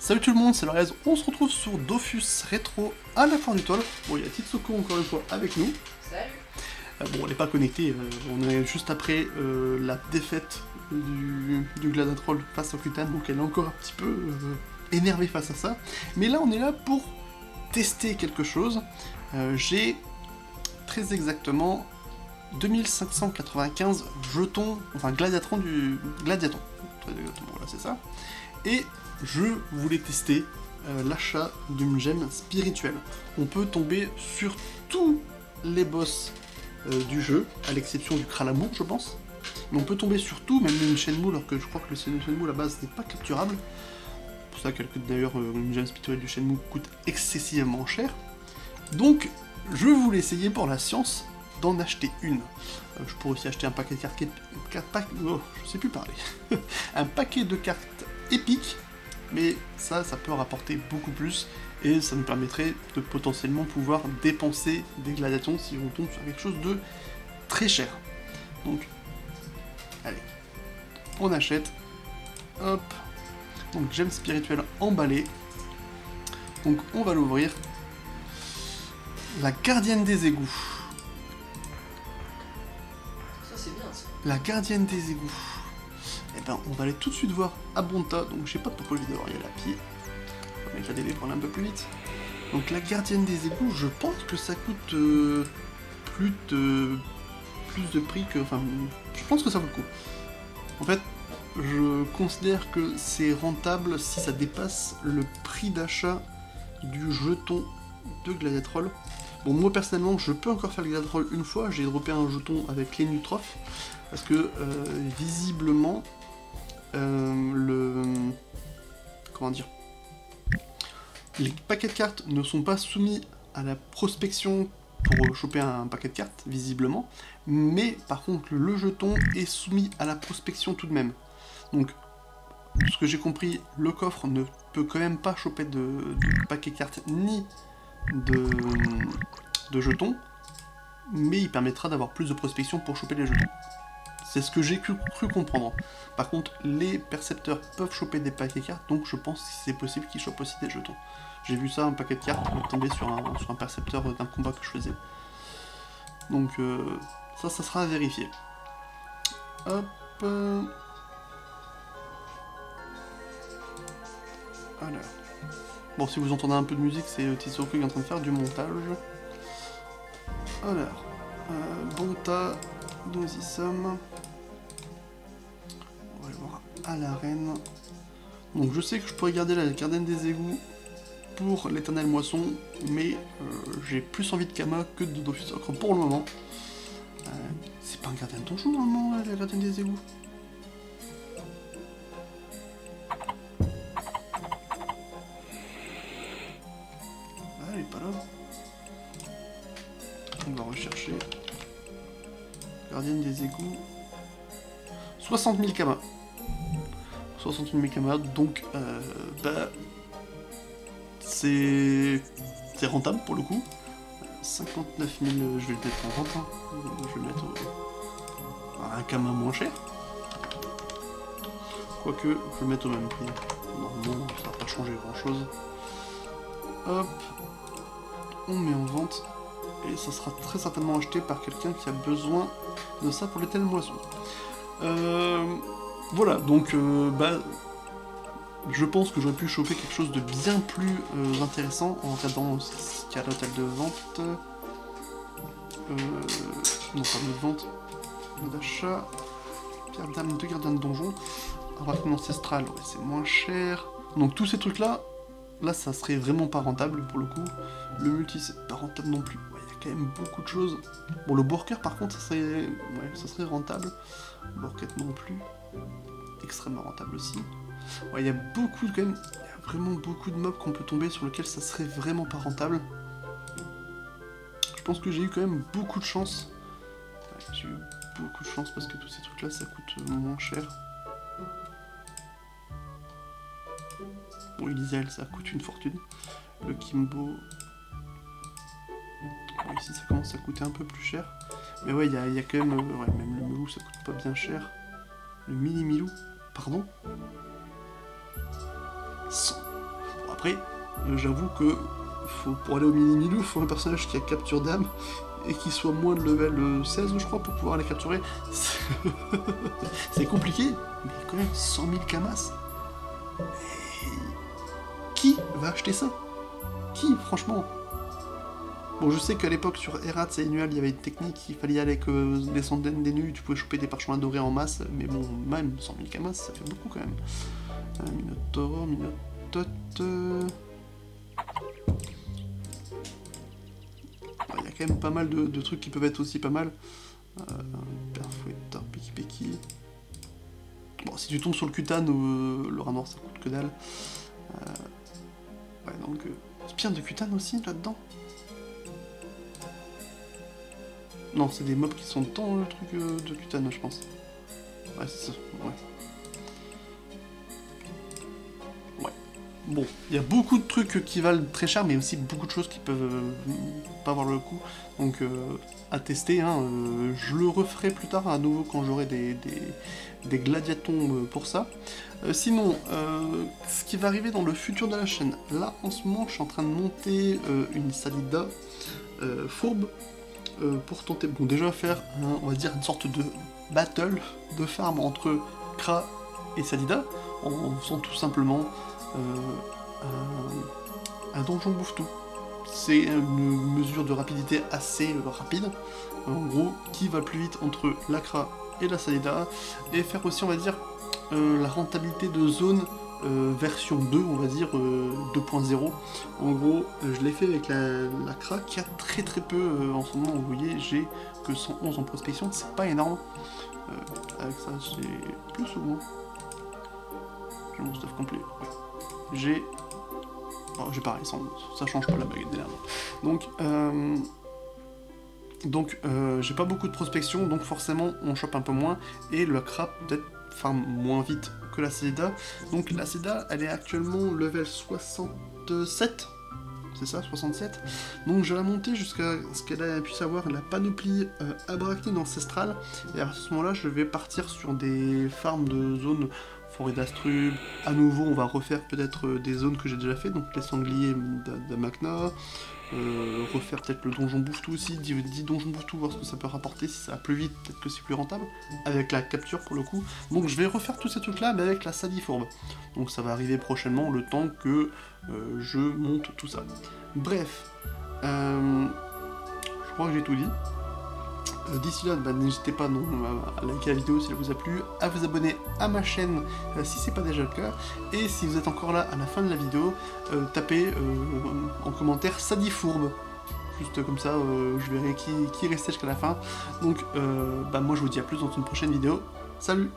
Salut tout le monde, c'est Lorez, on se retrouve sur Dofus Rétro à la fin du toile. Bon, il y a Titsoko encore une fois avec nous. Salut. Bon, elle n'est pas connectée, on est juste après la défaite du Gladiatroll face au Kutan, donc elle est encore un petit peu énervée face à ça. Mais là, on est là pour tester quelque chose. J'ai très exactement 2595 jetons, enfin gladiatrons du gladiaton. Très exactement, voilà, c'est ça. Et je voulais tester l'achat d'une gemme spirituelle. On peut tomber sur tous les boss du jeu, à l'exception du Kralamour, je pense. Mais on peut tomber sur tout, même une Shenmue, alors que je crois que le Shenmue à la base n'est pas capturable. C'est pour ça que d'ailleurs une gemme spirituelle du Shenmue coûte excessivement cher. Donc, je voulais essayer pour la science d'en acheter une. Je pourrais aussi acheter un paquet de cartes... je sais plus parler. Un paquet de cartes épiques, mais ça peut rapporter beaucoup plus, et ça nous permettrait de potentiellement pouvoir dépenser des gladiatons si on tombe sur quelque chose de très cher. Donc, allez, on achète, hop, donc gemme spirituelle emballée, donc on va l'ouvrir, la gardienne des égouts. Ça c'est bien ça. La gardienne des égouts. Eh ben, on va aller tout de suite voir Abonta, donc je sais pas pourquoi je vais devoir y aller à pied. On va mettre la DB pour aller un peu plus vite. Donc la gardienne des égouts, je pense que ça coûte plus de prix que... Enfin, je pense que ça vaut le coup. En fait, je considère que c'est rentable si ça dépasse le prix d'achat du jeton de Gladiatroll. Bon, moi personnellement, je peux encore faire le Gladiatroll une fois, j'ai droppé un jeton avec les Nutrophes, parce que visiblement, comment dire, les paquets de cartes ne sont pas soumis à la prospection pour choper un paquet de cartes, visiblement, mais par contre le jeton est soumis à la prospection tout de même. Donc, ce que j'ai compris, le coffre ne peut quand même pas choper de paquets de cartes ni de jetons, mais il permettra d'avoir plus de prospection pour choper les jetons. C'est ce que j'ai cru comprendre. Par contre, les percepteurs peuvent choper des paquets de cartes, donc je pense que c'est possible qu'ils chopent aussi des jetons. J'ai vu ça, un paquet de cartes tomber sur un percepteur d'un combat que je faisais. Donc ça sera à vérifier. Hop. Alors. Bon, si vous entendez un peu de musique, c'est Titsoko qui est en train de faire du montage. Alors. Bonta, nous y sommes. On va aller voir à l'arène. Donc je sais que je pourrais garder la gardienne des égouts pour l'éternelle moisson, mais j'ai plus envie de Kama que de Dofus Ocre pour le moment. C'est pas un gardien de donjon normalement, la gardienne des égouts. Ah, elle est pas là. On va rechercher. Gardienne des égouts. 60 000 Kama. 60 000 Kama, donc bah, c'est rentable pour le coup. 59 000, je vais le mettre en vente, hein. Je vais le mettre un Kama moins cher. Quoique, je vais le mettre au même prix. Normalement, ça va pas changer grand chose. Hop, on met en vente. Et ça sera très certainement acheté par quelqu'un qui a besoin de ça pour les telles moissons. Voilà, donc bah, je pense que j'aurais pu choper quelque chose de bien plus intéressant en regardant ce qu'il y a à l'hôtel de vente. Non, pas de vente, d'achat. Pierre d'âme de gardien de donjon. Raffinement ancestral, ouais, c'est moins cher. Donc tous ces trucs-là, là ça serait vraiment pas rentable pour le coup. Le multi c'est pas rentable non plus. Ouais, il y a quand même beaucoup de choses. Bon, le Borker par contre, ça serait rentable. Borket non plus. Extrêmement rentable aussi. Ouais, il y a beaucoup quand même. Il y a vraiment beaucoup de mobs qu'on peut tomber sur lesquels ça serait vraiment pas rentable. Je pense que j'ai eu quand même beaucoup de chance. Ouais, j'ai eu beaucoup de chance parce que tous ces trucs là ça coûte moins cher. Bon, Elysiel, ça coûte une fortune. Le Kimbo... Bon, ici, ça commence à coûter un peu plus cher. Mais ouais, il y a quand même... ouais, même le Milou, ça coûte pas bien cher. Le mini Milou, pardon 100 Après, j'avoue que pour aller au mini-milou, il faut un personnage qui a capture d'âme et qui soit moins de level 16, je crois, pour pouvoir les capturer. C'est compliqué, mais quand même 100 000 Camas. Et... qui va acheter ça? Qui, franchement? Bon, je sais qu'à l'époque, sur Erat et Annual, il y avait une technique, il fallait y aller avec des centaines d'énus, tu pouvais choper des parchemins dorés en masse, mais bon, même 100 000 Camas, ça fait beaucoup quand même. Minotaur, Minotote... Il y a quand même pas mal de trucs qui peuvent être aussi pas mal. Perfouetteur, Peki. Bon, si tu tombes sur le Kutan ou le rat noir, ça coûte que dalle. Ouais, donc... Spire de Kutan aussi, là-dedans? Non, c'est des mobs qui sont dans le truc de Kutan, je pense. Ouais, c'est ça, ouais. Bon, il y a beaucoup de trucs qui valent très cher, mais aussi beaucoup de choses qui peuvent pas avoir le coup. Donc, à tester, hein, je le referai plus tard à nouveau quand j'aurai des gladiatons pour ça. Sinon, ce qui va arriver dans le futur de la chaîne, là en ce moment je suis en train de monter une Salida fourbe pour tenter, bon déjà faire, on va dire, une sorte de battle de farm entre Kra et Salida, en faisant tout simplement un donjon bouffe-tout. C'est une mesure de rapidité assez rapide, en gros, qui va plus vite entre la Kra et la Salida, et faire aussi, on va dire, la rentabilité de zone version 2, on va dire 2.0. En gros, je l'ai fait avec la Kra qui a très peu en ce moment. Vous voyez, j'ai que 111 en prospection, c'est pas énorme. Avec ça, j'ai plus ou moins. J'ai mon stuff complet. Ouais. J'ai pareil, ça change pas la baguette des larmes. Donc, j'ai pas beaucoup de prospection, donc forcément on chope un peu moins, et le Kra peut-être farm moins vite que la Salida. Donc la Salida, elle est actuellement level 67, c'est ça, 67. Donc je vais la monter jusqu'à ce qu'elle puisse avoir la panoplie abrachnide ancestrale, et à ce moment-là je vais partir sur des farms de zones forêt d'Astrub. À nouveau on va refaire peut-être des zones que j'ai déjà fait, donc les sangliers d'Amakna, refaire peut-être le donjon bouffe-tout aussi, 10 donjons bouffe-tout, voir ce que ça peut rapporter, si ça va plus vite, peut-être que c'est plus rentable, avec la capture pour le coup. Donc je vais refaire tous ces trucs là, mais avec la Salifourbe. Donc ça va arriver prochainement, le temps que je monte tout ça. Bref, je crois que j'ai tout dit. D'ici là, bah, n'hésitez pas à liker la vidéo si elle vous a plu, à vous abonner à ma chaîne si c'est pas déjà le cas, et si vous êtes encore là à la fin de la vidéo, tapez en commentaire Salifourbe. Juste comme ça, je verrai qui est resté jusqu'à la fin. Donc, bah, moi je vous dis à plus dans une prochaine vidéo. Salut!